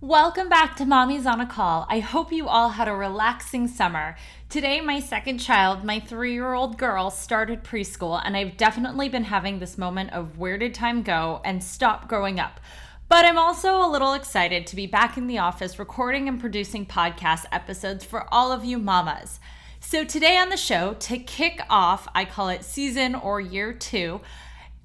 Welcome back to Mommy's on a Call. I hope you all had a relaxing summer. Today, my second child, my 3-year-old girl, started preschool, and I've definitely been having this moment of where did time go and stop growing up. But I'm also a little excited to be back in the office recording and producing podcast episodes for all of you mamas. So today on the show, to kick off, I call it season or year 2,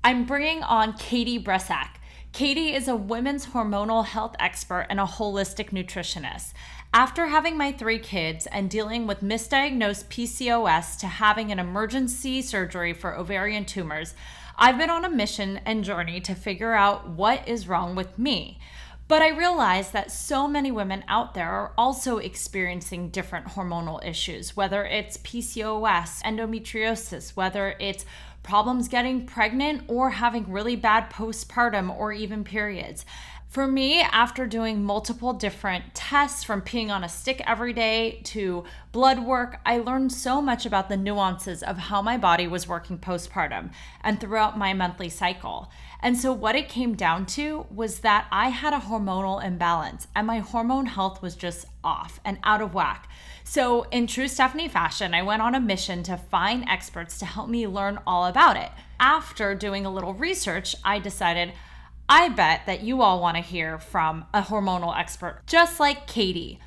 I'm bringing on Katie Bressack. Katie is a women's hormonal health expert and a holistic nutritionist. After having my 3 kids and dealing with misdiagnosed PCOS to having an emergency surgery for ovarian tumors, I've been on a mission and journey to figure out what is wrong with me. But I realize that so many women out there are also experiencing different hormonal issues, whether it's PCOS, endometriosis, whether it's problems getting pregnant or having really bad postpartum or even periods. For me, after doing multiple different tests from peeing on a stick every day to blood work, I learned so much about the nuances of how my body was working postpartum and throughout my monthly cycle. And so what it came down to was that I had a hormonal imbalance and my hormone health was just off and out of whack. So in true Stephanie fashion, I went on a mission to find experts to help me learn all about it. After doing a little research, I decided I bet that you all want to hear from a hormonal expert just like Katie.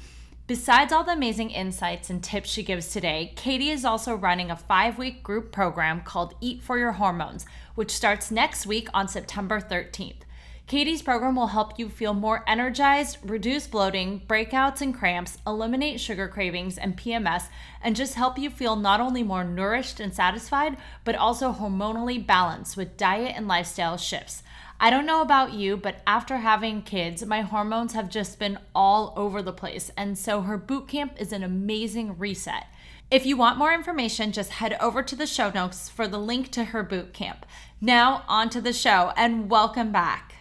Besides all the amazing insights and tips she gives today, Katie is also running a 5-week group program called Eat for Your Hormones, which starts next week on September 13th. Katie's program will help you feel more energized, reduce bloating, breakouts and cramps, eliminate sugar cravings and PMS, and just help you feel not only more nourished and satisfied, but also hormonally balanced with diet and lifestyle shifts. I don't know about you, but after having kids, my hormones have just been all over the place, and so her boot camp is an amazing reset. If you want more information, just head over to the show notes for the link to her boot camp. Now, on to the show, and welcome back.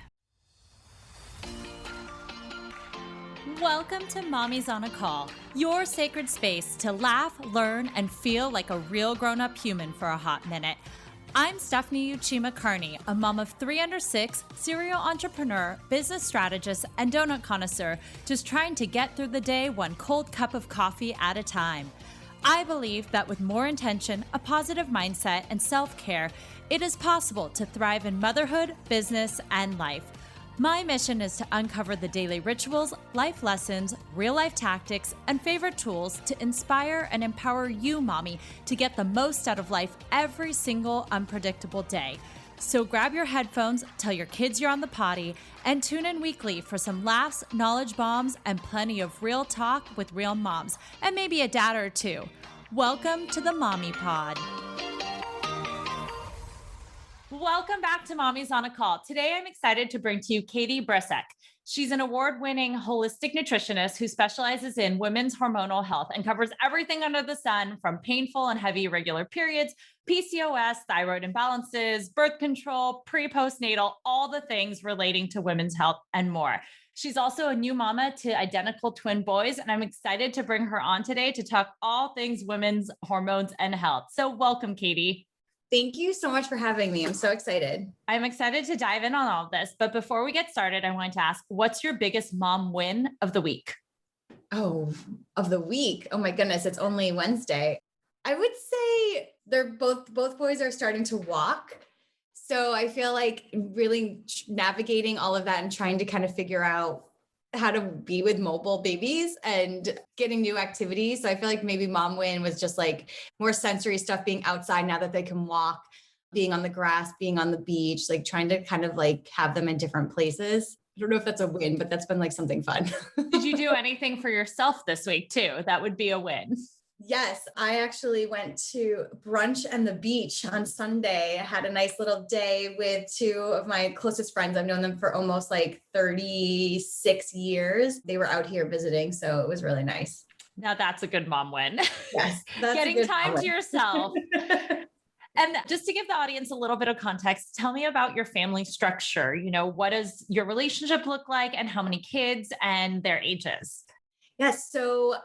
Welcome to Mommy's on a Call, your sacred space to laugh, learn, and feel like a real grown-up human for a hot minute. I'm Stephanie Uchima Carney, a mom of 3 under 6, serial entrepreneur, business strategist, and donut connoisseur, just trying to get through the day one cold cup of coffee at a time. I believe that with more intention, a positive mindset, and self-care, it is possible to thrive in motherhood, business, and life. My mission is to uncover the daily rituals, life lessons, real-life tactics, and favorite tools to inspire and empower you, mommy, to get the most out of life every single unpredictable day. So grab your headphones, tell your kids you're on the potty, and tune in weekly for some laughs, knowledge bombs, and plenty of real talk with real moms, and maybe a dad or two. Welcome to the Mommy Pod. Welcome back to Mommy's on a Call. Today, I'm excited to bring to you Katie Bressack. She's an award-winning holistic nutritionist who specializes in women's hormonal health and covers everything under the sun from painful and heavy irregular periods, PCOS, thyroid imbalances, birth control, pre-postnatal, all the things relating to women's health and more. She's also a new mama to identical twin boys, and I'm excited to bring her on today to talk all things women's hormones and health. So welcome, Katie. Thank you so much for having me. I'm so excited. I'm excited to dive in on all of this. But before we get started, I wanted to ask, what's your biggest mom win of the week? Oh, of the week. Oh my goodness. It's only Wednesday. I would say they're both boys are starting to walk. So I feel like really navigating all of that and trying to kind of figure out how to be with mobile babies and getting new activities. So I feel like maybe mom win was just like more sensory stuff, being outside now that they can walk, being on the grass, being on the beach, like trying to kind of like have them in different places. I don't know if that's a win, but that's been like something fun. Did you do anything for yourself this week too? That would be a win. Yes, I actually went to brunch and the beach on Sunday. I had a nice little day with 2 of my closest friends. I've known them for almost like 36 years. They were out here visiting, so it was really nice. Now that's a good mom win. Yes, Getting time to yourself. And just to give the audience a little bit of context, tell me about your family structure. You know, what does your relationship look like and how many kids and their ages? Yes, so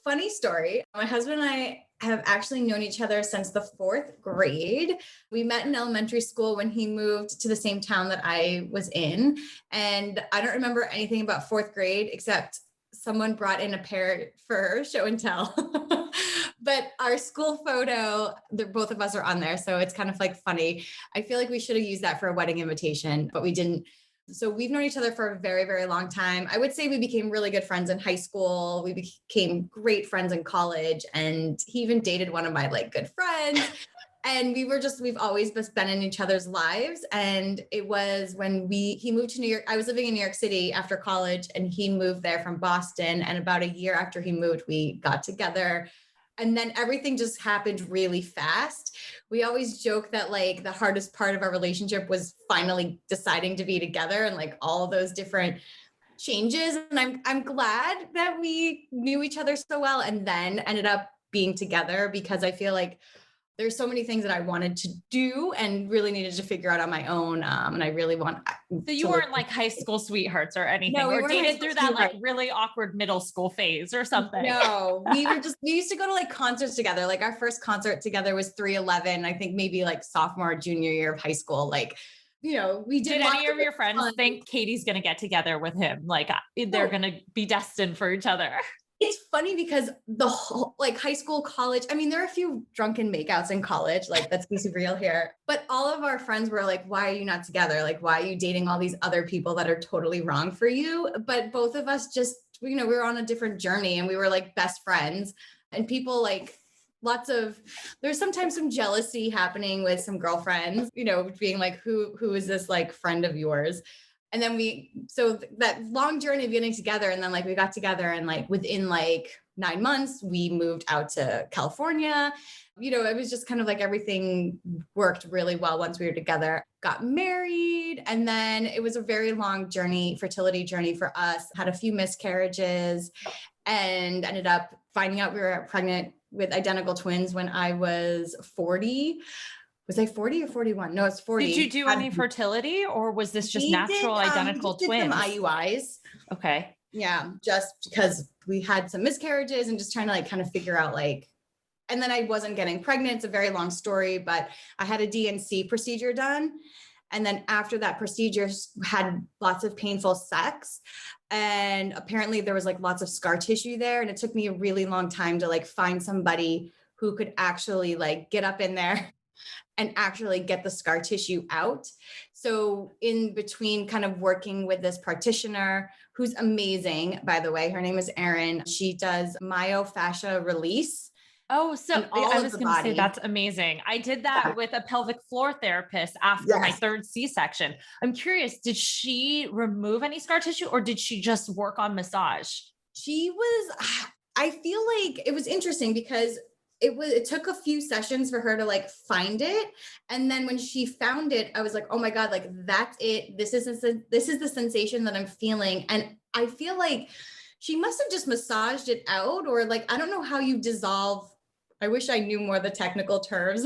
funny story. My husband and I have actually known each other since the 4th grade. We met in elementary school when he moved to the same town that I was in. And I don't remember anything about 4th grade except someone brought in a pair for show and tell. But our school photo, both of us are on there. So it's kind of like funny. I feel like we should have used that for a wedding invitation, but we didn't. So we've known each other for a very, very long time. I would say we became really good friends in high school. We became great friends in college. And he even dated one of my like good friends. And we've always just been in each other's lives. And it was when he moved to New York. I was living in New York City after college and he moved there from Boston. And about a year after he moved, we got together. And then everything just happened really fast. We always joke that like the hardest part of our relationship was finally deciding to be together and like all those different changes. And I'm glad that we knew each other so well and then ended up being together, because I feel like there's so many things that I wanted to do and really needed to figure out on my own. And I really want. So you weren't like high school sweethearts or anything, No, or dated through that like really awkward middle school phase or something. No, we used to go to like concerts together. Like our first concert together was 311. I think maybe like sophomore, junior year of high school. Like, we did. Did any of your friends think Katie's going to get together with him? Like they're going to be destined for each other? It's funny because the whole like high school, college, I mean, there are a few drunken makeouts in college, like let's be real here, but all of our friends were like, why are you not together? Like, why are you dating all these other people that are totally wrong for you? But both of us just, we were on a different journey and we were like best friends, and people like there's sometimes some jealousy happening with some girlfriends, being like, who is this like friend of yours? And then so that long journey of getting together, and then like we got together and like within like 9 months, we moved out to California. It was just kind of like everything worked really well once we were together, got married. And then it was a very long fertility journey for us, had a few miscarriages and ended up finding out we were pregnant with identical twins when I was 40. Was I 40 or 41? No, it's 40. Did you do any fertility, or was this just natural identical twins? Some IUIs. Okay. Yeah. Just because we had some miscarriages and just trying to like kind of figure out like, and then I wasn't getting pregnant. It's a very long story, but I had a DNC procedure done. And then after that procedure, had lots of painful sex. And apparently there was like lots of scar tissue there. And it took me a really long time to like find somebody who could actually like get up in there and actually get the scar tissue out. So in between kind of working with this practitioner, who's amazing, by the way, her name is Erin. She does myofascia release. Oh, so I was going to say that's amazing. I did that with a pelvic floor therapist after my 3rd C-section. I'm curious, did she remove any scar tissue or did she just work on massage? I feel like it was interesting because it took a few sessions for her to like find it. And then when she found it, I was like, oh my God, like that's it. This is the sensation that I'm feeling. And I feel like she must've just massaged it out, or like, I don't know how you dissolve. I wish I knew more of the technical terms.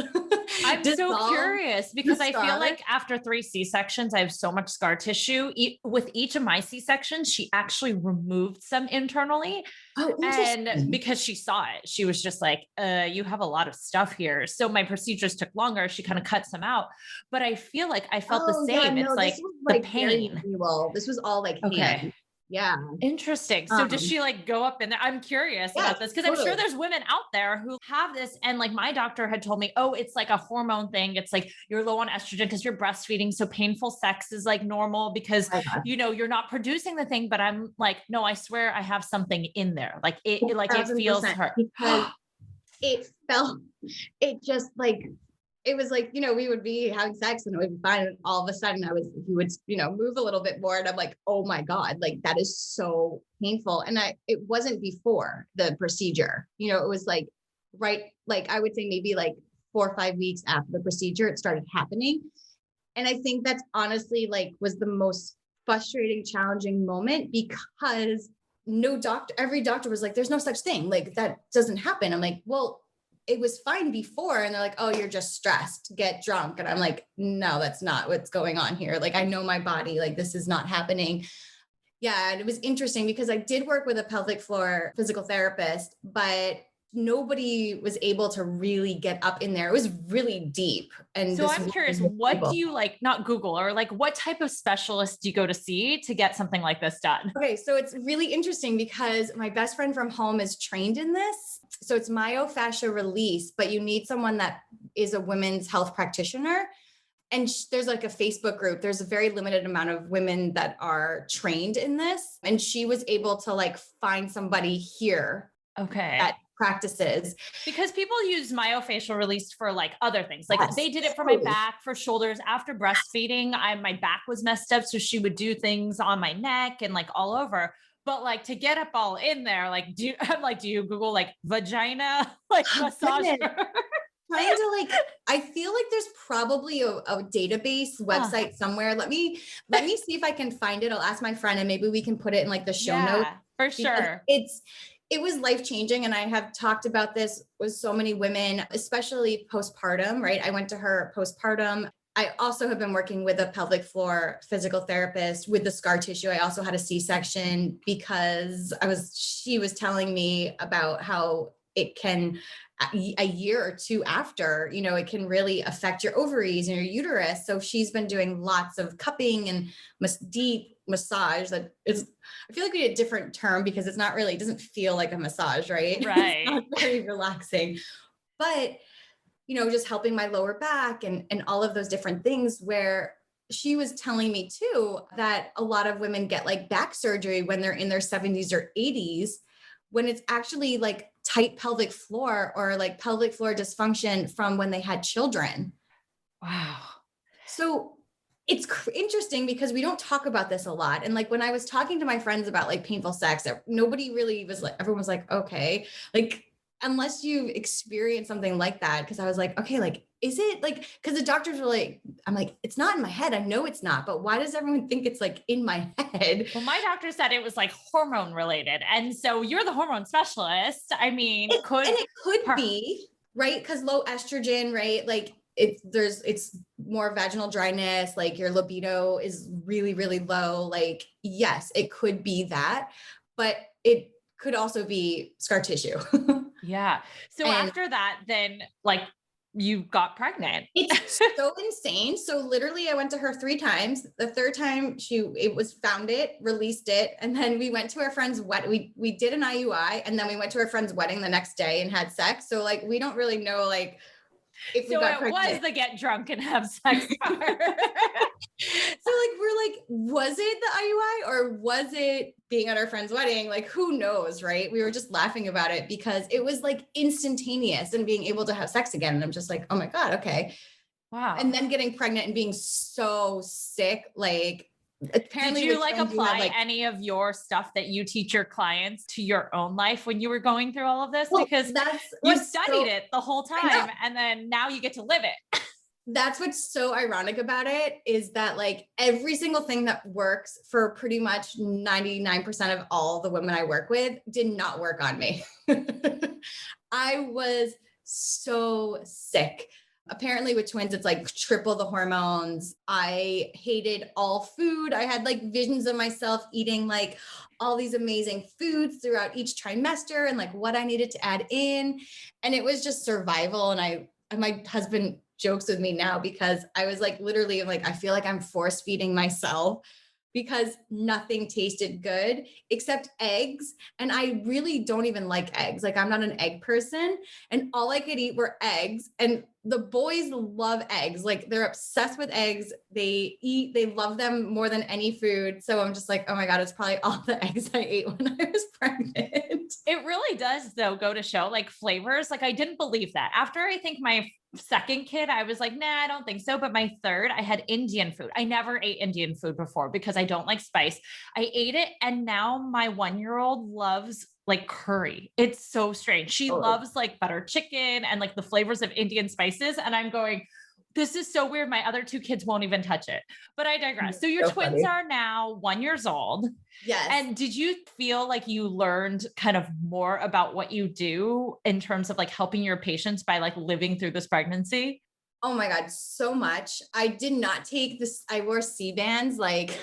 I'm so curious because I feel like after 3 C-sections, I have so much scar tissue. With each of my C-sections, she actually removed some internally. Oh, interesting. And because she saw it, she was just like, you have a lot of stuff here. So my procedures took longer. She kind of cut some out, but I feel like I felt the same. It's like the pain. This was all like, okay. Yeah. Interesting. So does she like go up in there? I'm curious about this because I'm sure there's women out there who have this. And like my doctor had told me, oh, it's like a hormone thing. It's like you're low on estrogen because you're breastfeeding. So painful sex is like normal because, you're not producing the thing. But I'm like, no, I swear I have something in there. Like it feels hurt. Because it just like, it was like, we would be having sex and it would be fine. And all of a sudden he would, move a little bit more. And I'm like, oh my God, like that is so painful. And it wasn't before the procedure, it was like, right. Like I would say maybe like 4 or 5 weeks after the procedure, it started happening. And I think that's honestly like was the most frustrating, challenging moment because every doctor was like, there's no such thing. Like that doesn't happen. I'm like, well, it was fine before. And they're like, oh, you're just stressed, get drunk. And I'm like, no, that's not what's going on here. Like, I know my body, like this is not happening. Yeah. And it was interesting because I did work with a pelvic floor physical therapist, but nobody was able to really get up in there. It was really deep. And So I'm curious, what do you like, not Google, or like what type of specialist do you go to see to get something like this done? Okay, so it's really interesting because my best friend from home is trained in this. So it's myofascial release, but you need someone that is a women's health practitioner. And there's like a Facebook group. There's a very limited amount of women that are trained in this. And she was able to like find somebody here Okay. that practices. Because people use myofascial release for like other things. Like Yes, they did it for my back, for shoulders. After breastfeeding, my back was messed up. So she would do things on my neck and like all over. But like to get up all in there, like I'm like, do you Google like vagina, like massage? Trying to like, I feel like there's probably a database website somewhere. Let me see if I can find it. I'll ask my friend and maybe we can put it in like the show notes. For sure. It was life-changing. And I have talked about this with so many women, especially postpartum, right? I went to her postpartum. I also have been working with a pelvic floor physical therapist with the scar tissue. I also had a C-section because she was telling me about how it can, a year or two after, it can really affect your ovaries and your uterus. So she's been doing lots of cupping and deep massage. I feel like we need a different term because it doesn't feel like a massage, right? Right. It's not very relaxing, but just helping my lower back and all of those different things, where she was telling me too, that a lot of women get like back surgery when they're in their 70s or 80s, when it's actually like tight pelvic floor or like pelvic floor dysfunction from when they had children. Wow. So it's interesting because we don't talk about this a lot. And like when I was talking to my friends about like painful sex, nobody really was like, everyone was like, okay, like unless you experience something like that. Cause I was like, okay, like, is it like, cause the doctors were like, I'm like, it's not in my head. I know it's not, but why does everyone think it's like in my head? Well, my doctor said it was like hormone related. And so you're the hormone specialist. I mean, it could be, right? Cause low estrogen, right? Like it's more vaginal dryness, like your libido is really, really low. Like, yes, it could be that, but it could also be scar tissue. Yeah. So after that, then like you got pregnant. It's so insane. So literally I went to her 3 times. The third time found it, released it. And then we went to our friend's wedding. We did an IUI and then we went to our friend's wedding the next day and had sex. So like, we don't really know like if we got pregnant. Was the get drunk and have sex part. So like, we're like, was it the IUI or was it being at our friend's wedding? Like, who knows, right? We were just laughing about it because it was like instantaneous and being able to have sex again. And I'm just like, oh my God, okay. Wow. And then getting pregnant and being so sick, like apparently. Did you like apply any of your stuff that you teach your clients to your own life when you were going through all of this? Well, because you studied it the whole time and then now you get to live it. That's what's so ironic about it is that like every single thing that works for pretty much 99% of all the women I work with did not work on me. I was so sick. Apparently with twins, it's like triple the hormones. I hated all food. I had like visions of myself eating like all these amazing foods throughout each trimester and like what I needed to add in. And it was just survival. And my husband jokes with me now because I was like, literally like, I feel like I'm force feeding myself because nothing tasted good except eggs. And I really don't even like eggs. Like I'm not an egg person and all I could eat were eggs. And the boys love eggs. Like they're obsessed with eggs. They love them more than any food. So I'm just like, oh my God, it's probably all the eggs I ate when I was pregnant. It really does though go to show like flavors. Like I didn't believe that after I think my second kid, I was like, nah, I don't think so. But my third, I had Indian food. I never ate Indian food before because I don't like spice. I ate it. And now my 1-year-old loves like curry. It's so strange. She loves like butter chicken and like the flavors of Indian spices. And I'm going, this is so weird. My other 2 kids won't even touch it, but I digress. So your twins are now 1 year old. Yes. And did you feel like you learned kind of more about what you do in terms of like helping your patients by like living through this pregnancy? Oh my God, so much. I did not take this. I wore C-bands like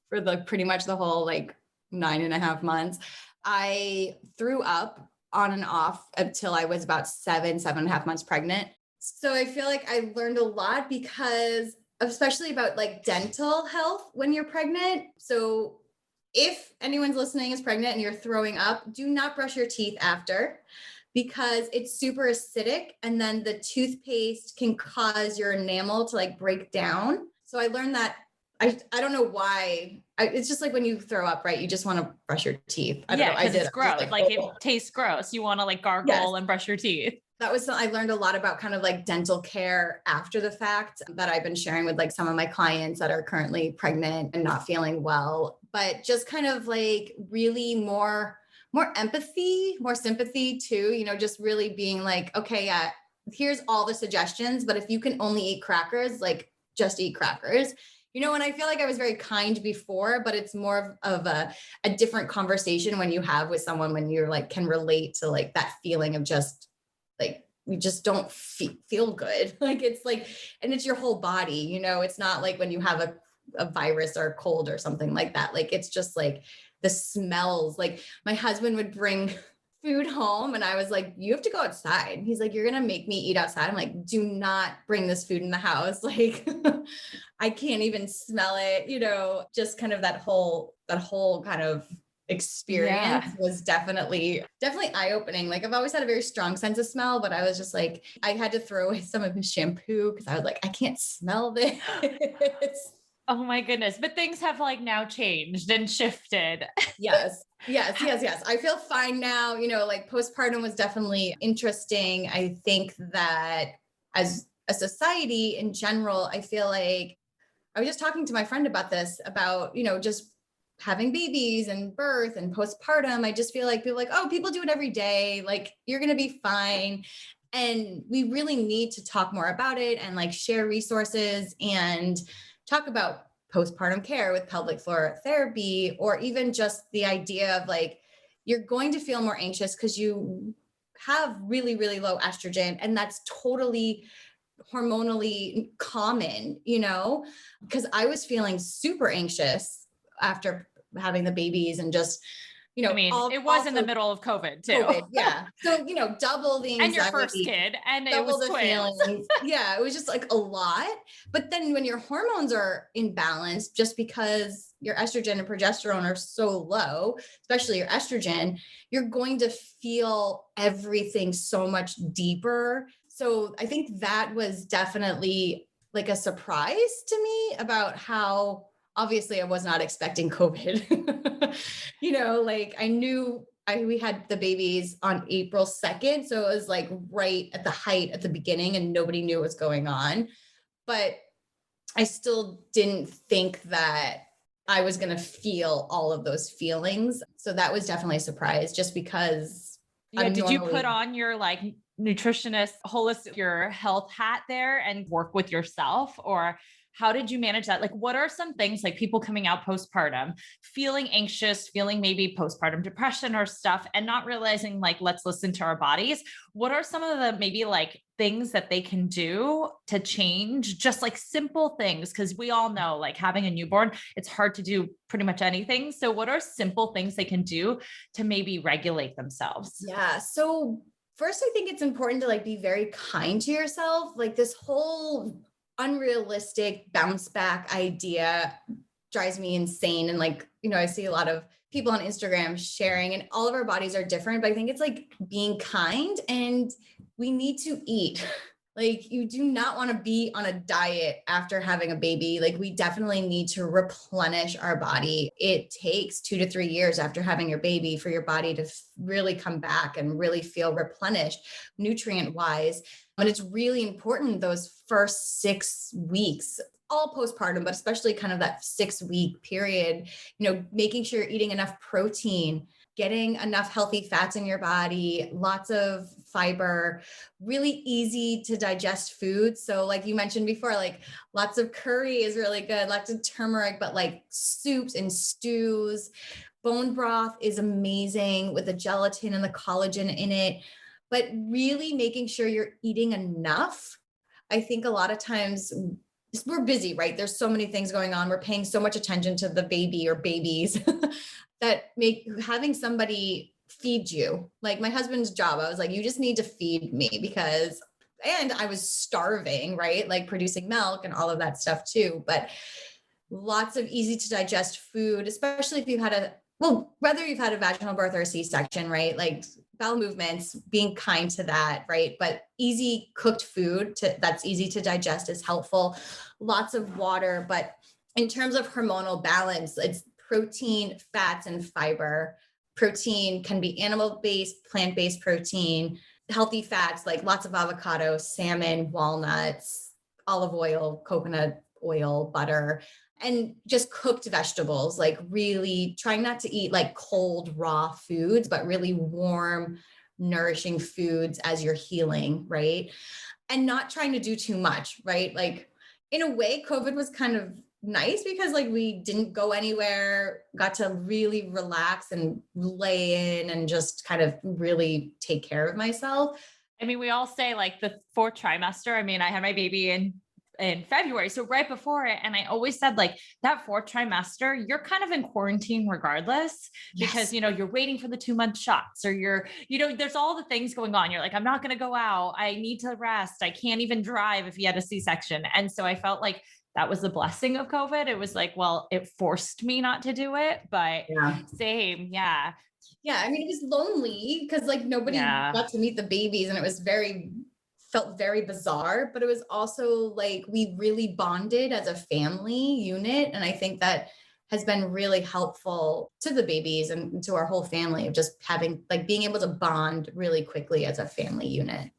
for pretty much the whole like 9.5 months. I threw up on and off until I was about 7.5 months pregnant. So I feel like I learned a lot because especially about like dental health when you're pregnant. So if anyone's listening is pregnant and you're throwing up, do not brush your teeth after because it's super acidic. And then the toothpaste can cause your enamel to like break down. So I learned that I don't know why. It's just like when you throw up, right? You just want to brush your teeth. I don't know. I Because did. it's I was gross. like, Like it oh. tastes gross. You want to like Yes. gargle and brush your teeth. That was, I learned a lot about kind of like dental care after the fact that I've been sharing with like some of my clients that are currently pregnant and not feeling well, but just kind of like really more empathy, more sympathy too, you know, just really being like, okay, yeah, here's all the suggestions, but if you can only eat crackers, like just eat crackers. You know, and I feel like I was very kind before, but it's more of a different conversation when you have with someone when you're like, can relate to like that feeling of just like, you just don't feel good. Like, it's like, and it's your whole body, you know, it's not like when you have a virus or a cold or something like that. Like, it's just like the smells. Like my husband would bring food home and I was like, you have to go outside. He's like, you're going to make me eat outside. I'm like, do not bring this food in the house. Like, I can't even smell it, you know, just kind of that whole kind of experience was definitely eye-opening. Like I've always had a very strong sense of smell, but I was just like, I had to throw away some of his shampoo because I was like, I can't smell this. Oh my goodness. But things have like now changed and shifted. Yes. I feel fine now. You know, like postpartum was definitely interesting. I think that as a society in general, I feel like I was just talking to my friend about this, about, you know, just having babies and birth and postpartum. I just feel like people are like, oh, people do it every day. Like you're going to be fine. And we really need to talk more about it and like share resources and talk about postpartum care with pelvic floor therapy, or even just the idea of like, you're going to feel more anxious because you have really, really low estrogen. And that's totally hormonally common, you know, because I was feeling super anxious after having the babies and just, you know, I mean, it was in the middle of COVID too. Yeah. So, you know, double the anxiety. And your first kid, and it double was the twins. feelings. Yeah, it was just like a lot. But then when your hormones are imbalanced, just because your estrogen and progesterone are so low, especially your estrogen, you're going to feel everything so much deeper. So I think that was definitely like a surprise to me about how obviously I was not expecting COVID. You know, like I knew we had the babies on April 2nd. So it was like right at the height at the beginning and nobody knew what was going on. But I still didn't think that I was going to feel all of those feelings. So that was definitely a surprise just because. Yeah. Did you put on your like nutritionist, holistic, your health hat there and work with yourself, or how did you manage that? Like, what are some things like people coming out postpartum, feeling anxious, feeling maybe postpartum depression or stuff, and not realizing like, let's listen to our bodies. What are some of the maybe like things that they can do to change, just like simple things? Because we all know like having a newborn, it's hard to do pretty much anything. So what are simple things they can do to maybe regulate themselves? Yeah. So first, I think it's important to like be very kind to yourself. Like this whole unrealistic bounce back idea drives me insane. And like, you know, I see a lot of people on Instagram sharing, and all of our bodies are different, but I think it's like being kind, and we need to eat. Like you do not want to be on a diet after having a baby. Like we definitely need to replenish our body. It takes 2 to 3 years after having your baby for your body to really come back and really feel replenished nutrient wise. And it's really important those first 6 weeks, all postpartum, but especially kind of that 6-week period, you know, making sure you're eating enough protein, getting enough healthy fats in your body, lots of fiber, really easy to digest food. So like you mentioned before, like lots of curry is really good, lots of turmeric, but like soups and stews, bone broth is amazing with the gelatin and the collagen in it, but really making sure you're eating enough. I think a lot of times we're busy, right? There's so many things going on. We're paying so much attention to the baby or babies that make having somebody feed you. Like my husband's job, I was like, you just need to feed me because, and I was starving, right? Like producing milk and all of that stuff too. But lots of easy to digest food, especially if you've had whether you've had a vaginal birth or a C-section, right? Like bowel movements, being kind to that, right? But easy cooked food that's easy to digest is helpful. Lots of water. But in terms of hormonal balance, it's protein, fats, and fiber. Protein can be animal-based, plant-based protein, healthy fats, like lots of avocado, salmon, walnuts, olive oil, coconut oil, butter, and just cooked vegetables, like really trying not to eat like cold, raw foods, but really warm, nourishing foods as you're healing, right? And not trying to do too much, right? Like in a way, COVID was kind of nice because like we didn't go anywhere, got to really relax and lay in and just kind of really take care of myself. I mean, we all say like the fourth trimester. I mean, I had my baby in February, so right before it, and I always said like that fourth trimester, you're kind of in quarantine regardless, because you're waiting for the 2-month shots, or there's all the things going on. You're like, I'm not going to go out. I need to rest. I can't even drive if you had a C-section. And so I felt like that was the blessing of COVID. It was like, well, it forced me not to do it, but same. Yeah. Yeah. I mean, it was lonely because like nobody got to meet the babies, and it was felt very bizarre, but it was also like we really bonded as a family unit. And I think that has been really helpful to the babies and to our whole family of just having like being able to bond really quickly as a family unit.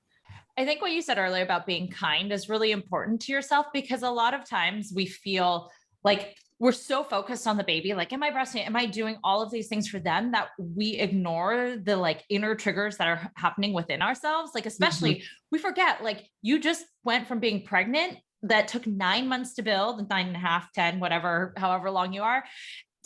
I think what you said earlier about being kind is really important to yourself, because a lot of times we feel like we're so focused on the baby, like, am I breastfeeding? Am I doing all of these things for them, that we ignore the like inner triggers that are happening within ourselves. Like, especially we forget, like you just went from being pregnant that took 9 months to build, 9.5, 10, whatever, however long you are,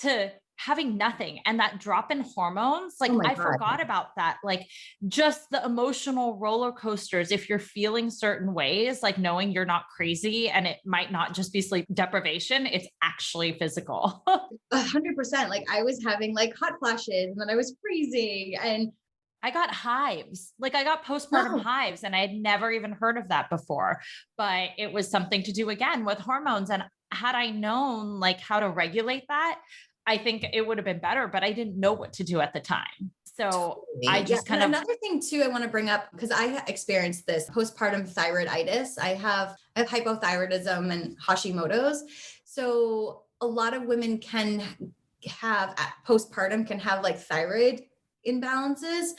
to having nothing. And that drop in hormones, like I forgot about that. Like just the emotional roller coasters. If you're feeling certain ways, like knowing you're not crazy and it might not just be sleep deprivation, it's actually physical. 100%. Like I was having like hot flashes and then I was freezing, and I got hives. Like I got postpartum hives, and I had never even heard of that before, but it was something to do again with hormones. And had I known like how to regulate that, I think it would have been better, but I didn't know what to do at the time. So I just kind of. Another thing too, I want to bring up, because I experienced this postpartum thyroiditis. I have hypothyroidism and Hashimoto's. So a lot of women can have at postpartum can have like thyroid imbalances.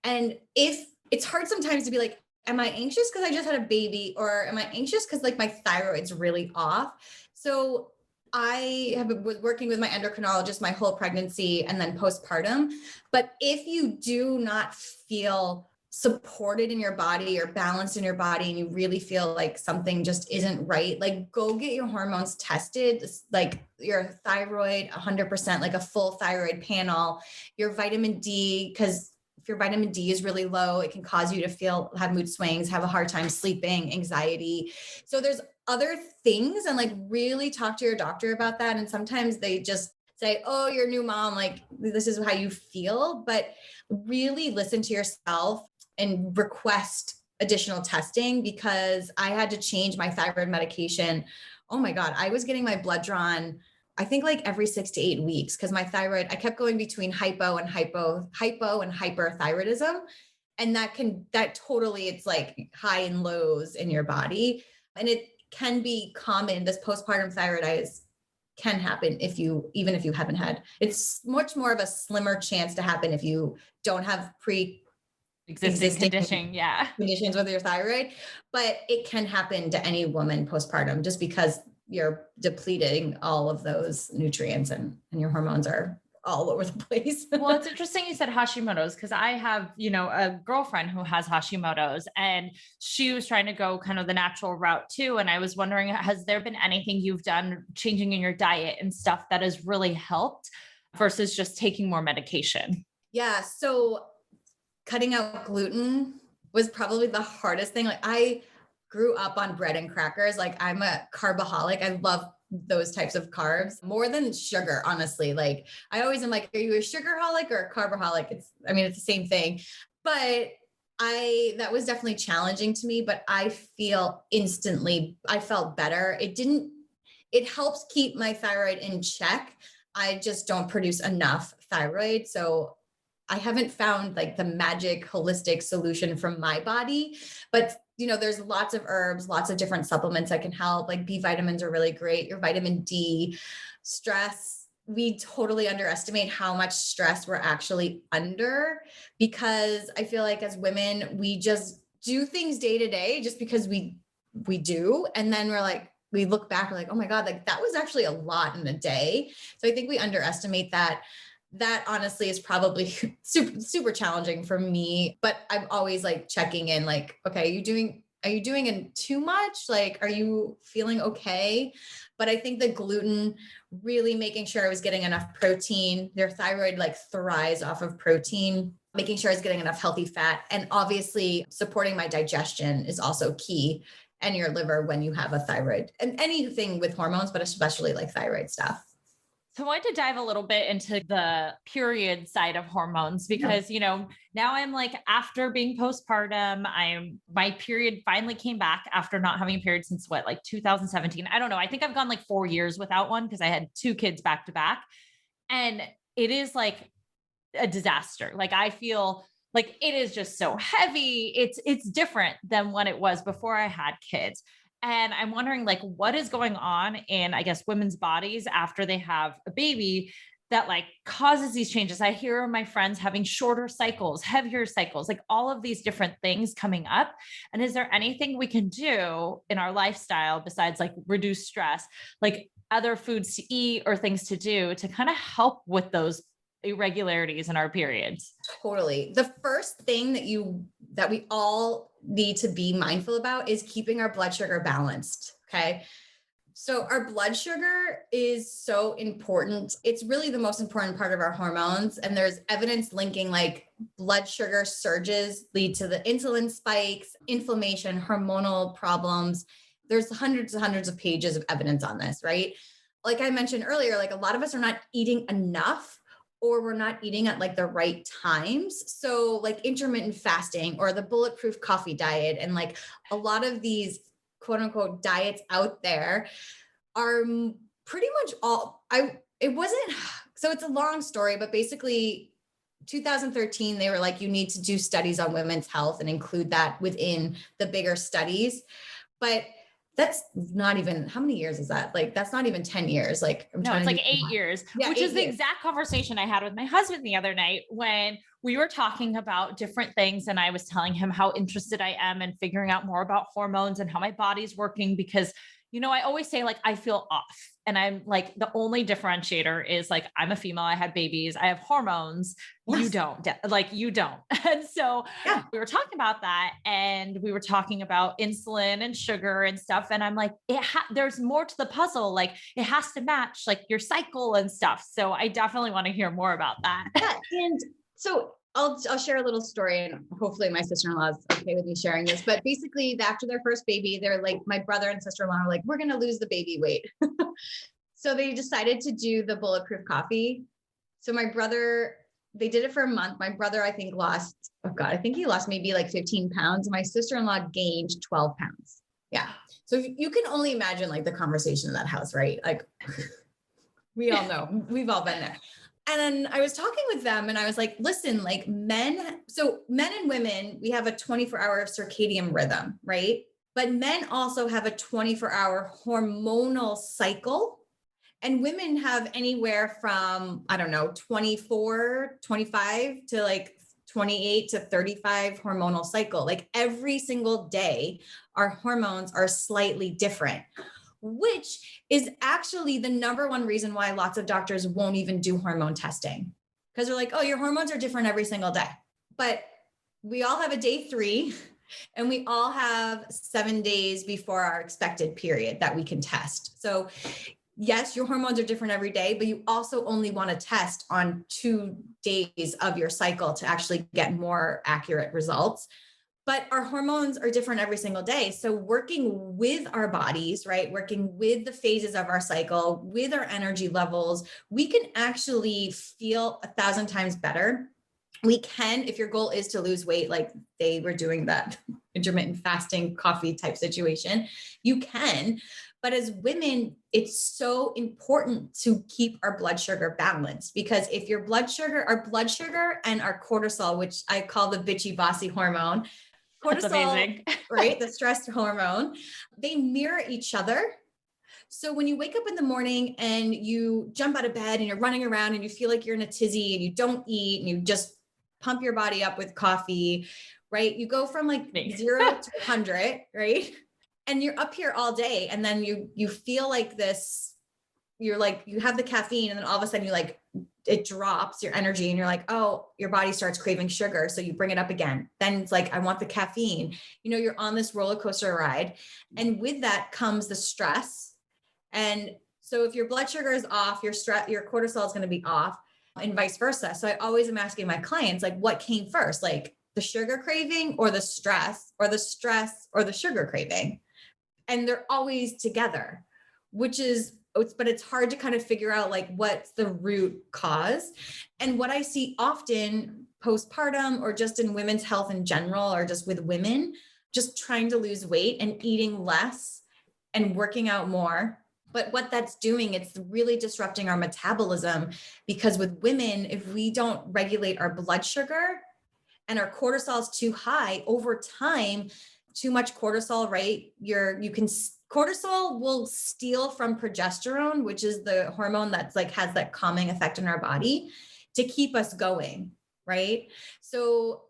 And if it's hard sometimes to be like, am I anxious because I just had a baby, or am I anxious because like my thyroid's really off? So I was working with my endocrinologist my whole pregnancy and then postpartum. But if you do not feel supported in your body or balanced in your body, and you really feel like something just isn't right, like go get your hormones tested, like your thyroid, 100%, like a full thyroid panel, your vitamin D, because if your vitamin D is really low, it can cause you to have mood swings, have a hard time sleeping, anxiety. So there's other things, and like really talk to your doctor about that. And sometimes they just say, oh, you're a new mom, like this is how you feel, but really listen to yourself and request additional testing, because I had to change my thyroid medication. Oh my God. I was getting my blood drawn, I think like every 6 to 8 weeks, because my thyroid, I kept going between hypo and hyperthyroidism. And that totally, it's like high and lows in your body. And it can be common. This postpartum thyroiditis can happen even if you haven't had, it's much more of a slimmer chance to happen if you don't have existing conditions with your thyroid, but it can happen to any woman postpartum just because you're depleting all of those nutrients and your hormones are all over the place. Well, it's interesting you said Hashimoto's, because I have, a girlfriend who has Hashimoto's, and she was trying to go kind of the natural route too. And I was wondering, has there been anything you've done changing in your diet and stuff that has really helped versus just taking more medication? Yeah. So cutting out gluten was probably the hardest thing. Like I grew up on bread and crackers. Like I'm a carbaholic. I love those types of carbs more than sugar, honestly. Like I always am like, are you a sugarholic or a carboholic? It's the same thing. But that was definitely challenging to me, but I felt better. It helps keep my thyroid in check. I just don't produce enough thyroid. So I haven't found like the magic holistic solution from my body, but there's lots of herbs, lots of different supplements that can help. Like B vitamins are really great. Your vitamin D, stress. We totally underestimate how much stress we're actually under, because I feel like as women, we just do things day to day just because we do. And then we look back, we're like, oh my God, like that was actually a lot in a day. So I think we underestimate that. That honestly is probably super, super challenging for me, but I'm always like checking in, like, okay, are you doing it too much? Like, are you feeling okay? But I think the gluten, really making sure I was getting enough protein. Their thyroid like thrives off of protein, making sure I was getting enough healthy fat, and obviously supporting my digestion is also key, and your liver when you have a thyroid, and anything with hormones, but especially like thyroid stuff. So I wanted to dive a little bit into the period side of hormones because, now I'm like, after being postpartum, my period finally came back after not having a period since like 2017. I don't know. I think I've gone like 4 years without one because I had 2 kids back to back. And it is like a disaster. Like I feel like it is just so heavy. It's different than when it was before I had kids. And I'm wondering like what is going on in, I guess, women's bodies after they have a baby that like causes these changes. I hear my friends having shorter cycles, heavier cycles, like all of these different things coming up. And is there anything we can do in our lifestyle besides like reduce stress, like other foods to eat or things to do to kind of help with those irregularities in our periods? Totally. The first thing that we all need to be mindful about is keeping our blood sugar balanced. Okay. So our blood sugar is so important. It's really the most important part of our hormones. And there's evidence linking like blood sugar surges lead to the insulin spikes, inflammation, hormonal problems. There's hundreds and hundreds of pages of evidence on this, right? Like I mentioned earlier, like a lot of us are not eating enough, or we're not eating at like the right times. So like intermittent fasting or the bulletproof coffee diet, and like a lot of these quote unquote diets out there are pretty much so it's a long story, but basically 2013, they were like, you need to do studies on women's health and include that within the bigger studies. But that's not even, how many years is that? Like, that's not even 10 years. Like No, it's like 8 years, Yeah, which 8 is the years. exact conversation I had with my husband the other night when we were talking about different things. And I was telling him how interested I am in figuring out more about hormones and how my body's working because, I always say like, I feel off. And I'm like, the only differentiator is like, I'm a female, I had babies, I have hormones. Yes. You don't. And so Yeah. we were talking about that, and we were talking about insulin and sugar and stuff. And I'm like, there's more to the puzzle. Like it has to match like your cycle and stuff. So I definitely want to hear more about that. Yeah. And so I'll share a little story, and hopefully my sister-in-law is okay with me sharing this, but basically after their first baby, they're like, my brother and sister-in-law are like, we're going to lose the baby weight. So they decided to do the bulletproof coffee. So they did it for a month. My brother, I think he lost maybe like 15 pounds. My sister-in-law gained 12 pounds. Yeah. So you can only imagine like the conversation in that house, right? Like we all know, we've all been there. And then I was talking with them and I was like, listen, like men and women, we have a 24-hour circadian rhythm, right? But men also have a 24-hour hormonal cycle. And women have anywhere from, I don't know, 24, 25 to like 28 to 35 hormonal cycle. Like every single day, our hormones are slightly different, which is actually the number one reason why lots of doctors won't even do hormone testing. Because they're like, oh, your hormones are different every single day. But we all have a day 3, and we all have 7 days before our expected period that we can test. So yes, your hormones are different every day, but you also only want to test on 2 days of your cycle to actually get more accurate results. but our hormones are different every single day. So working with our bodies, right? Working with the phases of our cycle, with our energy levels, we can actually feel 1,000 times better. We can, if your goal is to lose weight, like they were doing that intermittent fasting coffee type situation, you can. But as women, it's so important to keep our blood sugar balanced, because if our blood sugar and our cortisol, which I call the bitchy bossy hormone, That's cortisol, amazing. right? The stress hormone, they mirror each other. So when you wake up in the morning and you jump out of bed and you're running around and you feel like you're in a tizzy and you don't eat and you just pump your body up with coffee, right? You go from like 0 to 100, right? And you're up here all day. And then you feel like this, you're like, you have the caffeine and then all of a sudden it drops your energy and you're like, oh, your body starts craving sugar. So you bring it up again. Then it's like, I want the caffeine. You're on this roller coaster ride. And with that comes the stress. And so if your blood sugar is off, your cortisol is going to be off, and vice versa. So I always am asking my clients, like, what came first? Like the sugar craving or the stress, or the stress or the sugar craving? And they're always together, but it's hard to kind of figure out like what's the root cause. And what I see often postpartum, or just in women's health in general, or just with women, just trying to lose weight and eating less and working out more. But what that's doing, it's really disrupting our metabolism, because with women, if we don't regulate our blood sugar and our cortisol is too high over time, too much cortisol, right? Cortisol will steal from progesterone, which is the hormone that's like has that calming effect in our body, to keep us going, right? So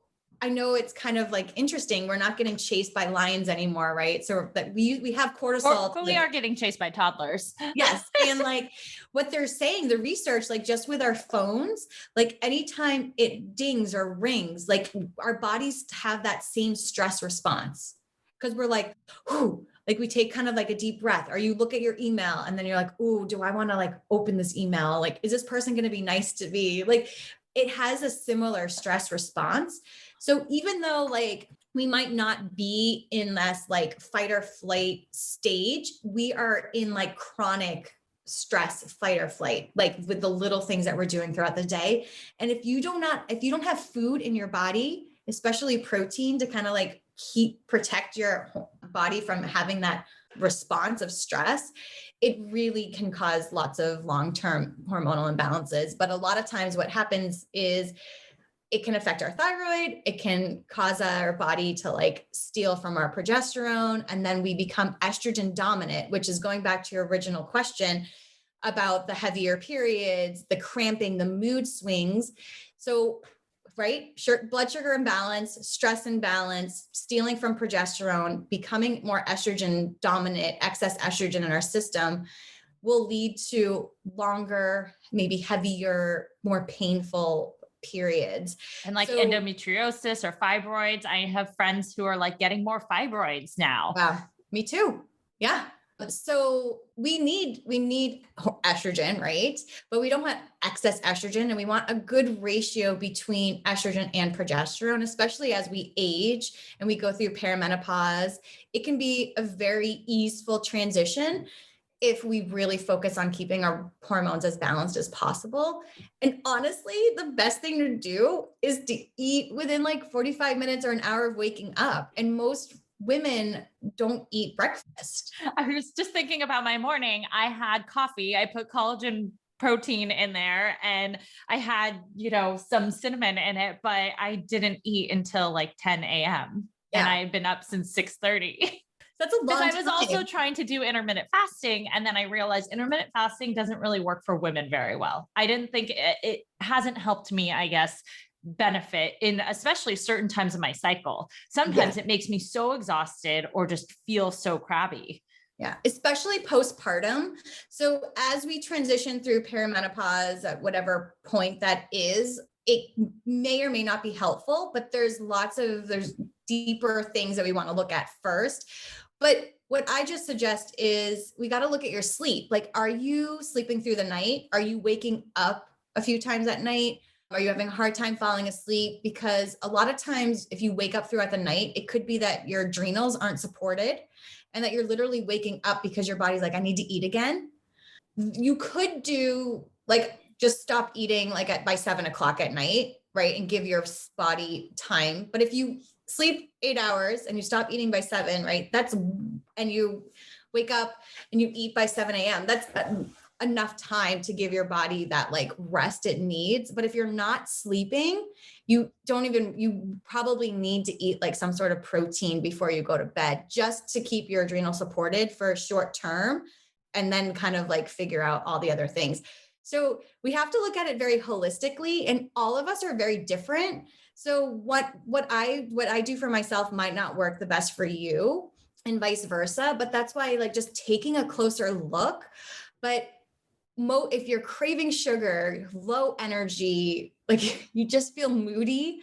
I know it's kind of like interesting. We're not getting chased by lions anymore, right? So that we have cortisol. But we are getting chased by toddlers. Yes. And like what they're saying, the research, like just with our phones, like anytime it dings or rings, like our bodies have that same stress response, because we're like, whoo, like we take kind of like a deep breath, or you look at your email and then you're like, ooh, do I want to like open this email? Like, is this person going to be nice to me? Like it has a similar stress response. So even though like we might not be in this like fight or flight stage, we are in like chronic stress, fight or flight, like with the little things that we're doing throughout the day. And if you don't have food in your body, especially protein, to kind of like protect your body from having that response of stress, it really can cause lots of long-term hormonal imbalances. But a lot of times what happens is it can affect our thyroid. It can cause our body to like steal from our progesterone. And then we become estrogen dominant, which is going back to your original question about the heavier periods, the cramping, the mood swings. So, right, blood sugar imbalance, stress imbalance, stealing from progesterone, becoming more estrogen dominant, excess estrogen in our system will lead to longer, maybe heavier, more painful periods. And like endometriosis or fibroids. I have friends who are like getting more fibroids now. Wow. Me too. Yeah. So we need estrogen, right? But we don't want excess estrogen, and we want a good ratio between estrogen and progesterone, especially as we age and we go through perimenopause. It can be a very easeful transition if we really focus on keeping our hormones as balanced as possible. And honestly, the best thing to do is to eat within like 45 minutes or an hour of waking up. And most women don't eat breakfast. I was just thinking about my morning. I had coffee. I put collagen protein in there, and I had, some cinnamon in it, but I didn't eat until like 10 a.m. Yeah. And I've been up since 6:30. That's a long time. Because I was also trying to do intermittent fasting. And then I realized intermittent fasting doesn't really work for women very well. I didn't think it hasn't helped me, I guess, benefit in especially certain times of my cycle. Sometimes it makes me so exhausted or just feel so crabby. Yeah, especially postpartum. So as we transition through perimenopause at whatever point that is, it may or may not be helpful, but there's deeper things that we want to look at first. But what I just suggest is we got to look at your sleep. Like, are you sleeping through the night? Are you waking up a few times at night? Are you having a hard time falling asleep? Because a lot of times if you wake up throughout the night, it could be that your adrenals aren't supported and that you're literally waking up because your body's like, I need to eat again. You could do like, just stop eating like by 7 o'clock at night, right? And give your body time. But if you sleep 8 hours and you stop eating by 7, right? And you wake up and you eat by 7 a.m. That's enough time to give your body that like rest it needs. But if you're not sleeping, you probably need to eat like some sort of protein before you go to bed, just to keep your adrenal supported for short term, and then kind of like figure out all the other things. So we have to look at it very holistically, and all of us are very different. So what I do for myself might not work the best for you, and vice versa. But that's why like just taking a closer look. But if you're craving sugar, low energy, like you just feel moody,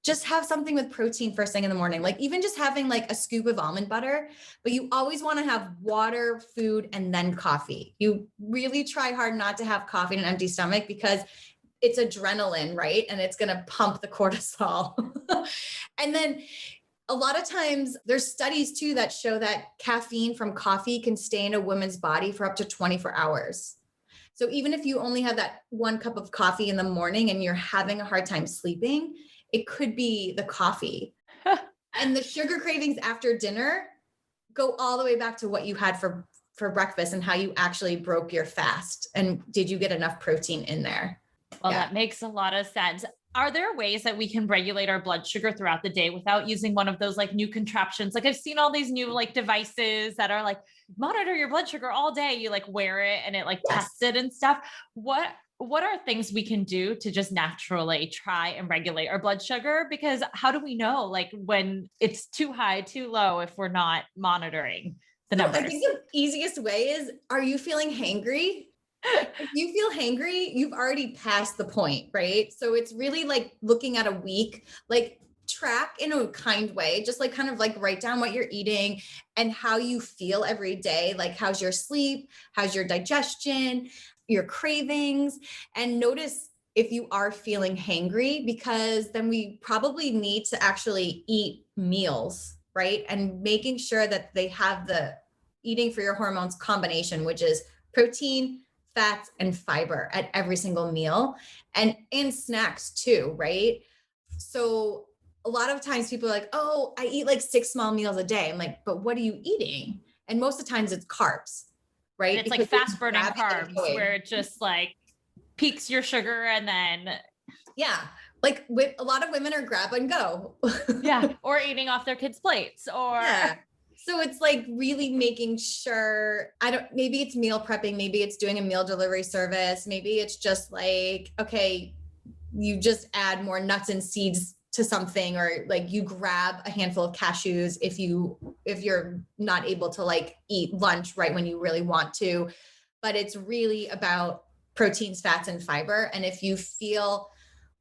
just have something with protein first thing in the morning. Like even just having like a scoop of almond butter, but you always want to have water, food, and then coffee. You really try hard not to have coffee in an empty stomach because it's adrenaline, right? And it's going to pump the cortisol. And then a lot of times there's studies too that show that caffeine from coffee can stay in a woman's body for up to 24 hours. So even if you only have that 1 cup of coffee in the morning and you're having a hard time sleeping, it could be the coffee. And the sugar cravings after dinner go all the way back to what you had for breakfast and how you actually broke your fast. And did you get enough protein in there? Well, that makes a lot of sense. Are there ways that we can regulate our blood sugar throughout the day without using one of those like new contraptions? Like I've seen all these new like devices that are like monitor your blood sugar all day. You like wear it and it like tests it and stuff. What are things we can do to just naturally try and regulate our blood sugar? Because how do we know like when it's too high, too low if we're not monitoring the numbers? I think the easiest way is, are you feeling hangry? If you feel hangry, you've already passed the point, right? So it's really like looking at a week, like track in a kind way, just like kind of like write down what you're eating and how you feel every day. Like how's your sleep? How's your digestion? Your cravings? And notice if you are feeling hangry, because then we probably need to actually eat meals, right? And making sure that they have the eating for your hormones combination, which is protein, fats, and fiber at every single meal, and snacks too, right? So a lot of times people are like, oh, I eat like 6 small meals a day. I'm like, but what are you eating? And most of the times it's carbs, right? And it's like fast burning carbs where it just like peaks your sugar and then. Yeah. Like a lot of women are grab and go. Yeah. Or eating off their kids' plates or. Yeah. So it's like really making sure, maybe it's meal prepping, maybe it's doing a meal delivery service. Maybe it's just like, okay, you just add more nuts and seeds to something, or like you grab a handful of cashews if you're not able to like eat lunch right when you really want to. But it's really about proteins, fats, and fiber. And if you feel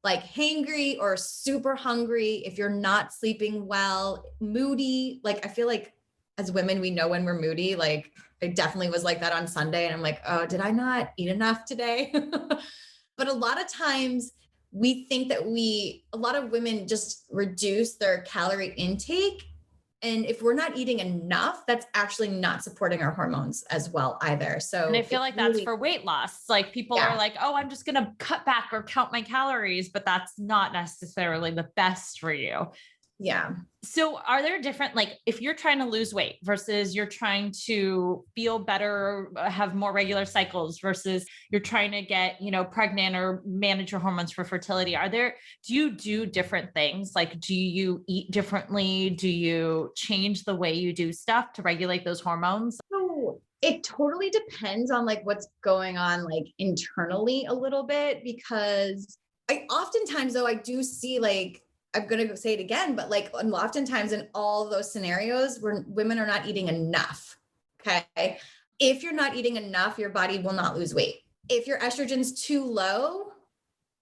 like hangry or super hungry, if you're not sleeping well, moody, like I feel like as women, we know when we're moody. Like I definitely was like that on Sunday. And I'm like, oh, did I not eat enough today? But a lot of times we think that a lot of women just reduce their calorie intake. And if we're not eating enough, that's actually not supporting our hormones as well either. So and I feel like that's for weight loss. Like people are like, oh, I'm just going to cut back or count my calories, but that's not necessarily the best for you. Yeah. So are there different, like if you're trying to lose weight versus you're trying to feel better, have more regular cycles versus you're trying to get, pregnant or manage your hormones for fertility, do you do different things? Like, do you eat differently? Do you change the way you do stuff to regulate those hormones? So it totally depends on like what's going on like internally a little bit, because oftentimes though, I do see like, I'm going to say it again, but like oftentimes in all those scenarios where women are not eating enough. Okay. If you're not eating enough, your body will not lose weight. If your estrogen's too low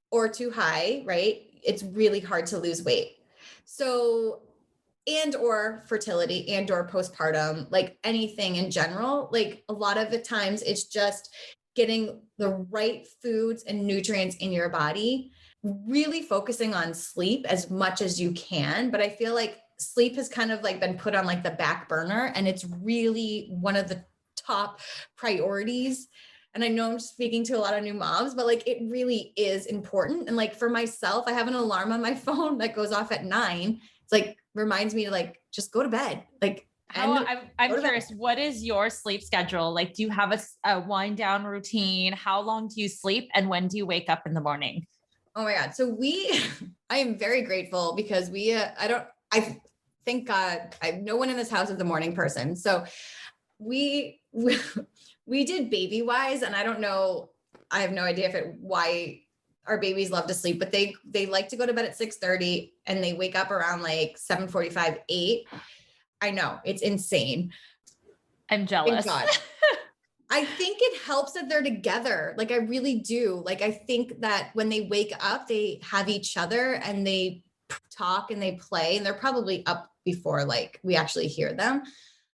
or too high, right? It's really hard to lose weight. So, and or fertility and or postpartum, like anything in general, like a lot of the times it's just getting the right foods and nutrients in your body. really focusing on sleep as much as you can. But I feel like sleep has kind of like been put on like the back burner, and it's really one of the top priorities. And I know I'm speaking to a lot of new moms, but like, it really is important. And like for myself, I have an alarm on my phone that goes off at 9. It's like, reminds me to like, just go to bed. Like, I'm curious, what is your sleep schedule? Like, do you have a wind down routine? How long do you sleep? And when do you wake up in the morning? Oh my God. So I am very grateful because I thank God, no one in this house is a morning person. So we did baby wise, and I don't know, I have no idea why our babies love to sleep, but they like to go to bed at 6:30 and they wake up around like 7:45, 8. I know, it's insane. I'm jealous. Thank God. I think it helps that they're together. Like, I really do. Like, I think that when they wake up, they have each other and they talk and they play, and they're probably up before like we actually hear them.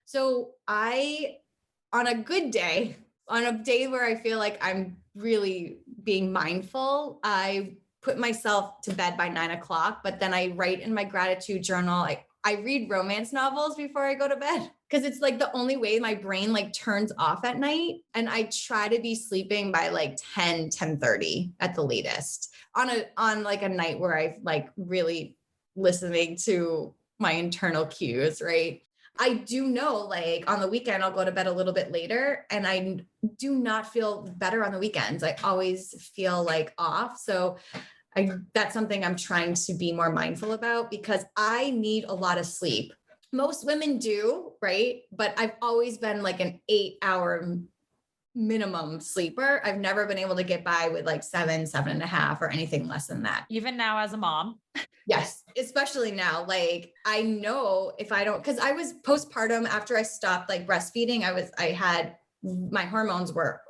So on a good day, on a day where I feel like I'm really being mindful, I put myself to bed by 9 o'clock, but then I write in my gratitude journal. I read romance novels before I go to bed because it's like the only way my brain like turns off at night. And I try to be sleeping by like 10:30 at the latest on like a night where I've like really listening to my internal cues, right? I do know like on the weekend, I'll go to bed a little bit later, and I do not feel better on the weekends. I always feel like off. So that's something I'm trying to be more mindful about because I need a lot of sleep. Most women do, right? But I've always been like an 8-hour minimum sleeper. I've never been able to get by with like 7.5, or anything less than that. Even now as a mom. Yes, especially now. Like, I know if I don't, because I was postpartum after I stopped like breastfeeding, my hormones were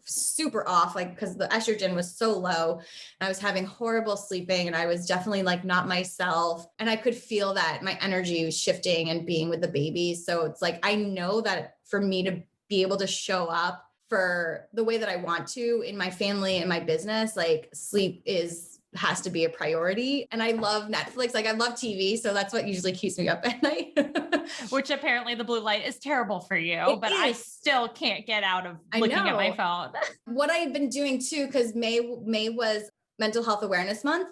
super off, like because the estrogen was so low and I was having horrible sleeping, and I was definitely like not myself, and I could feel that my energy was shifting and being with the baby. So it's like, I know that for me to be able to show up for the way that I want to in my family and my business, like sleep has to be a priority. And I love Netflix. Like, I love TV. So that's what usually keeps me up at night. Which apparently the blue light is terrible for you, but I still can't get out of looking at my phone. What I've been doing too, because May was Mental Health Awareness Month,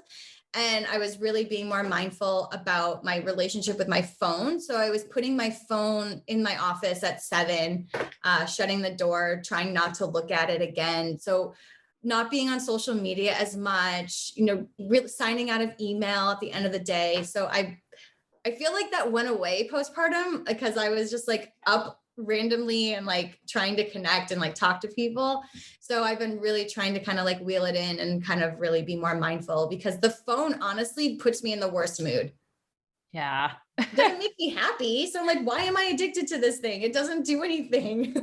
and I was really being more mindful about my relationship with my phone. So I was putting my phone in my office at 7, shutting the door, trying not to look at it again. So not being on social media as much, really signing out of email at the end of the day. So I feel like that went away postpartum because I was just like up randomly and like trying to connect and like talk to people. So I've been really trying to kind of like wheel it in and kind of really be more mindful, because the phone honestly puts me in the worst mood. Yeah. It doesn't make me happy. So I'm like, why am I addicted to this thing? It doesn't do anything.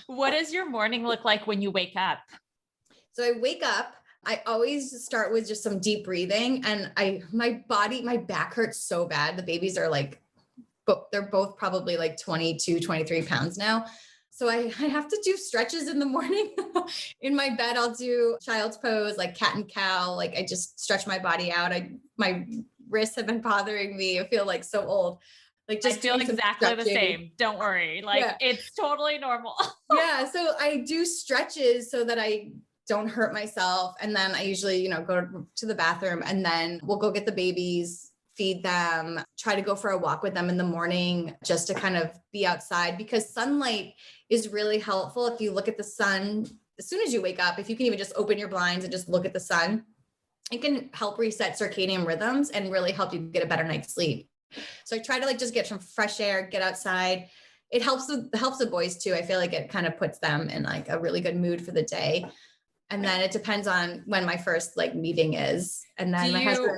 What does your morning look like when you wake up? So I wake up, I always start with just some deep breathing, and my back hurts so bad. The babies are like, they're both probably like 22, 23 pounds now. So I have to do stretches in the morning. In my bed, I'll do child's pose, like cat and cow. Like, I just stretch my body out. My wrists have been bothering me. I feel like so old. Like, just I feel exactly the same. Don't worry. Like, it's totally normal. Yeah. So I do stretches so that I don't hurt myself. And then I usually, go to the bathroom, and then we'll go get the babies, feed them, try to go for a walk with them in the morning just to kind of be outside, because sunlight is really helpful. If you look at the sun, as soon as you wake up, if you can even just open your blinds and just look at the sun, it can help reset circadian rhythms and really help you get a better night's sleep. So I try to like just get some fresh air, get outside. It helps the boys too. I feel like it kind of puts them in like a really good mood for the day. And then it depends on when my first like meeting is. And then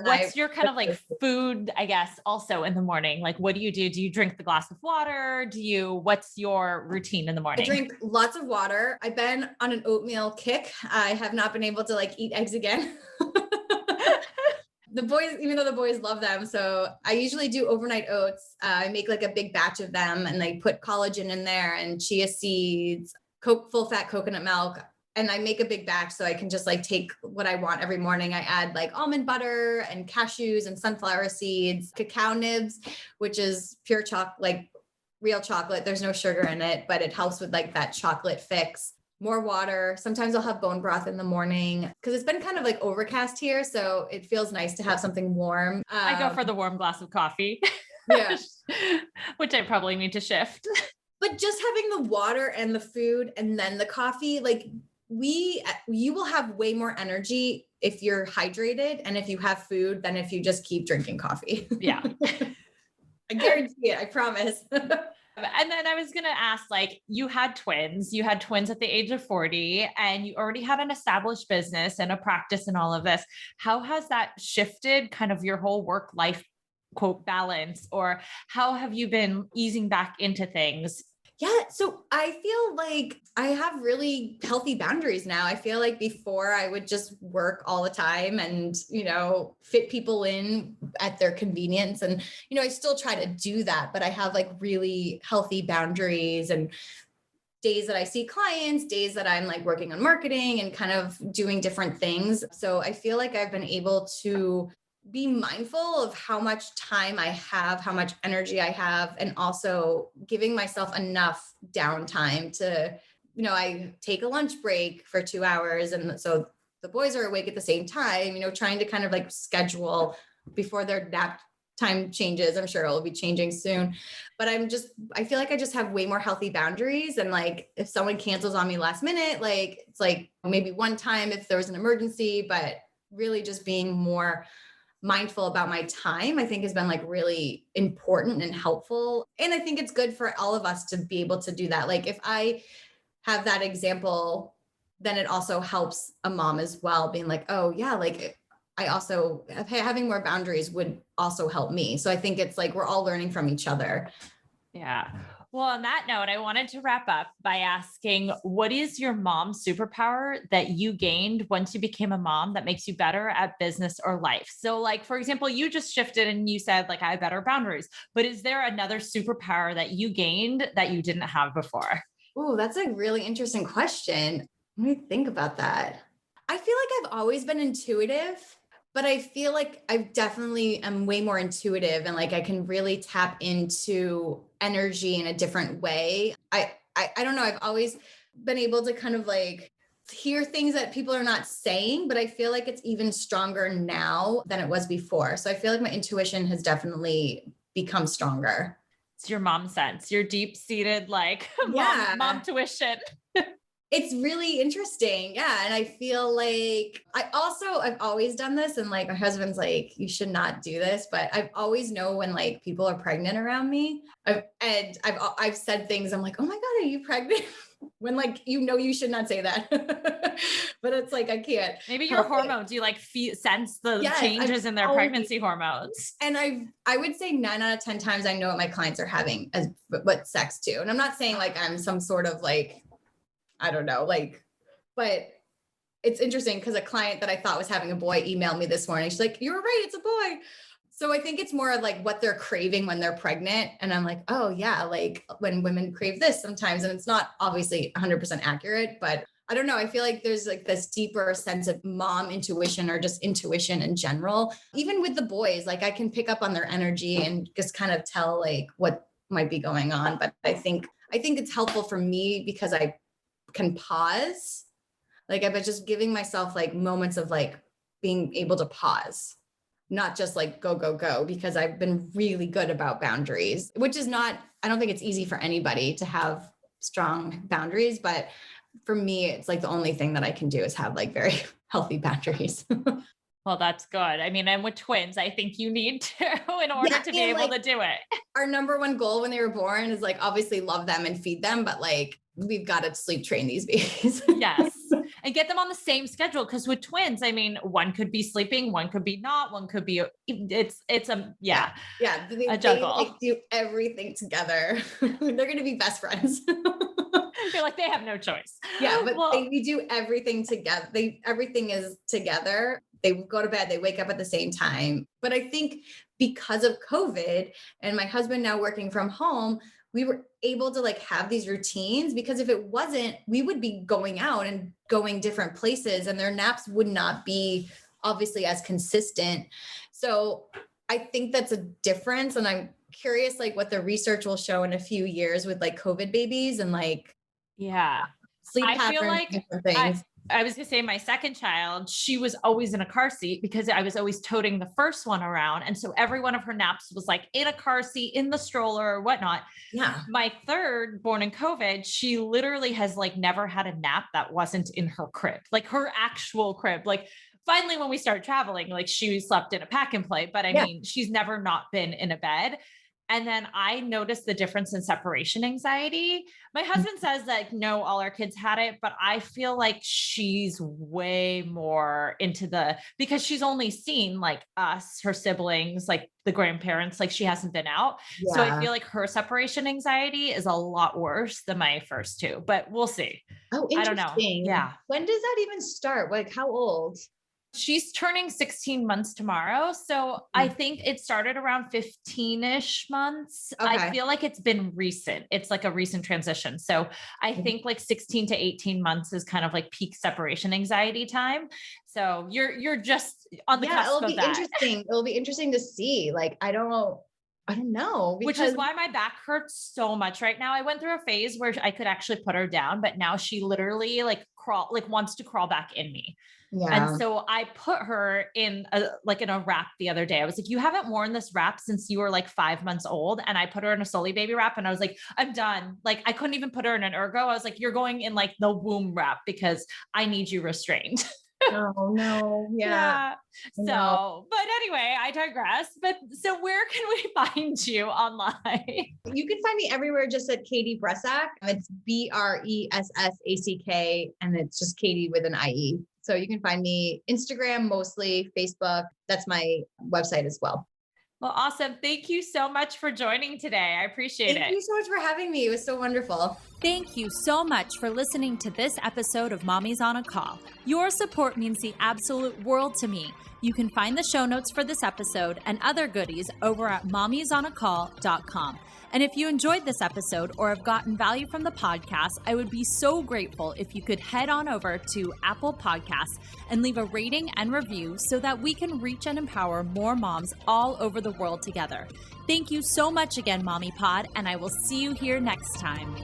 what's your kind of like food, I guess, also in the morning? Like, what do you do? Do you drink the glass of water? What's your routine in the morning? I drink lots of water. I've been on an oatmeal kick. I have not been able to like eat eggs again. The boys, even though the boys love them. So I usually do overnight oats. I make like a big batch of them, and I put collagen in there and chia seeds, full fat coconut milk. and I make a big batch so I can just like take what I want every morning. I add like almond butter and cashews and sunflower seeds, cacao nibs, which is pure chocolate, like real chocolate. There's no sugar in it, but it helps with like that chocolate fix. More water. Sometimes I'll have bone broth in the morning because it's been kind of like overcast here. So it feels nice to have something warm. I go for the warm glass of coffee. Yeah. Which I probably need to shift. But just having the water and the food and then the coffee, like you will have way more energy if you're hydrated and if you have food than if you just keep drinking coffee. Yeah. I guarantee it. I promise. And then I was going to ask, like, you had twins at the age of 40, and you already had an established business and a practice and all of this. How has that shifted kind of your whole work life, quote, balance, or how have you been easing back into things? Yeah. So I feel like I have really healthy boundaries now. I feel like before I would just work all the time and, fit people in at their convenience. And, I still try to do that, but I have like really healthy boundaries and days that I see clients, days that I'm like working on marketing and kind of doing different things. So I feel like I've been able to be mindful of how much time I have, how much energy I have, and also giving myself enough downtime to, I take a lunch break for 2 hours. And so the boys are awake at the same time, trying to kind of like schedule before their nap time changes. I'm sure it'll be changing soon, but I feel like I just have way more healthy boundaries. And like, if someone cancels on me last minute, like it's like maybe one time if there was an emergency, but really just being more mindful about my time, I think has been like really important and helpful. And I think it's good for all of us to be able to do that. Like if I have that example, then it also helps a mom as well, being like, oh yeah, like I also having more boundaries would also help me. So I think it's like, we're all learning from each other. Yeah. Well, on that note, I wanted to wrap up by asking, what is your mom superpower that you gained once you became a mom that makes you better at business or life? So like, for example, you just shifted and you said like, I have better boundaries, but is there another superpower that you gained that you didn't have before? Oh, that's a really interesting question. Let me think about that. I feel like I've always been intuitive, but I feel like I definitely am way more intuitive and like I can really tap into energy in a different way. I don't know. I've always been able to kind of like hear things that people are not saying, but I feel like it's even stronger now than it was before. So I feel like my intuition has definitely become stronger. It's your mom sense, your deep seated, like mom tuition. It's really interesting. Yeah. And I feel like I've always done this, and like my husband's like, you should not do this, but I've always know when like people are pregnant around me. I've said things. I'm like, oh my God, are you pregnant? When like, you should not say that, but it's like, I can't. Maybe your hormones, you like sense the changes in their pregnancy hormones. And I would say 9 out of 10 times I know what my clients are having as what sex too. And I'm not saying like I'm some sort of like, I don't know, like, but it's interesting because a client that I thought was having a boy emailed me this morning. She's like, you were right, it's a boy. So I think it's more of like what they're craving when they're pregnant. And I'm like, oh yeah, like when women crave this sometimes, and it's not obviously 100% accurate, but I don't know. I feel like there's like this deeper sense of mom intuition or just intuition in general. Even with the boys, like I can pick up on their energy and just kind of tell like what might be going on. But I think it's helpful for me because I can pause. Like I've been just giving myself like moments of like being able to pause, not just like go, go, go, because I've been really good about boundaries, which is not, I don't think it's easy for anybody to have strong boundaries, but for me, it's like the only thing that I can do is have like very healthy boundaries. Well, that's good. I mean, and with twins, I think you need to in order to be able to do it. Our number one goal when they were born is like, obviously love them and feed them, but like, we've got to sleep train these babies. Yes. And get them on the same schedule. Cause with twins, I mean, one could be sleeping, one could be not, one could be, it's a, yeah. A juggle. They like do everything together. They're going to be best friends. You're like, they have no choice. Yeah. But we do everything together. Everything is together. They go to bed, they wake up at the same time. But I think because of COVID and my husband now working from home, we were able to like have these routines, because if it wasn't, we would be going out and going different places and their naps would not be obviously as consistent. So I think that's a difference. And I'm curious, like what the research will show in a few years with like COVID babies and like sleep I patterns, feel like different things. I was going to say my second child, she was always in a car seat because I was always toting the first one around. And so every one of her naps was like in a car seat, in the stroller or whatnot. Yeah. My third, born in COVID, she literally has like never had a nap that wasn't in her crib, like her actual crib. Like finally, when we started traveling, like she slept in a pack and play, but I mean, she's never not been in a bed. And then I noticed the difference in separation anxiety. My husband says that no, all our kids had it, but I feel like she's way more into because she's only seen like us, her siblings, like the grandparents, like she hasn't been out. Yeah. So I feel like her separation anxiety is a lot worse than my first two, but we'll see. Oh, interesting. I don't know. Yeah. When does that even start? Like how old? She's turning 16 months tomorrow. So I think it started around 15-ish months. Okay. I feel like it's been recent. It's like a recent transition. So I think like 16 to 18 months is kind of like peak separation anxiety time. So you're just on the cusp of that. It'll be interesting. It'll be interesting to see. Like, I don't know. Which is why my back hurts so much right now. I went through a phase where I could actually put her down, but now she literally wants to crawl back in me. Yeah. And so I put her in a wrap the other day. I was like, you haven't worn this wrap since you were like 5 months old. And I put her in a Sully baby wrap and I was like, I'm done. Like, I couldn't even put her in an ergo. I was like, you're going in like the womb wrap because I need you restrained. Oh no. Yeah. So, but anyway, I digress. But so where can we find you online? You can find me everywhere just at Katie Bressack. It's Bressack and it's just Katie with an IE. So you can find me Instagram, mostly Facebook. That's my website as well. Well, awesome. Thank you so much for joining today. I appreciate it. Thank you so much for having me. It was so wonderful. Thank you so much for listening to this episode of Mommy's on a Call. Your support means the absolute world to me. You can find the show notes for this episode and other goodies over at mommysonacall.com. And if you enjoyed this episode or have gotten value from the podcast, I would be so grateful if you could head on over to Apple Podcasts and leave a rating and review so that we can reach and empower more moms all over the world together. Thank you so much again, Mommy Pod, and I will see you here next time.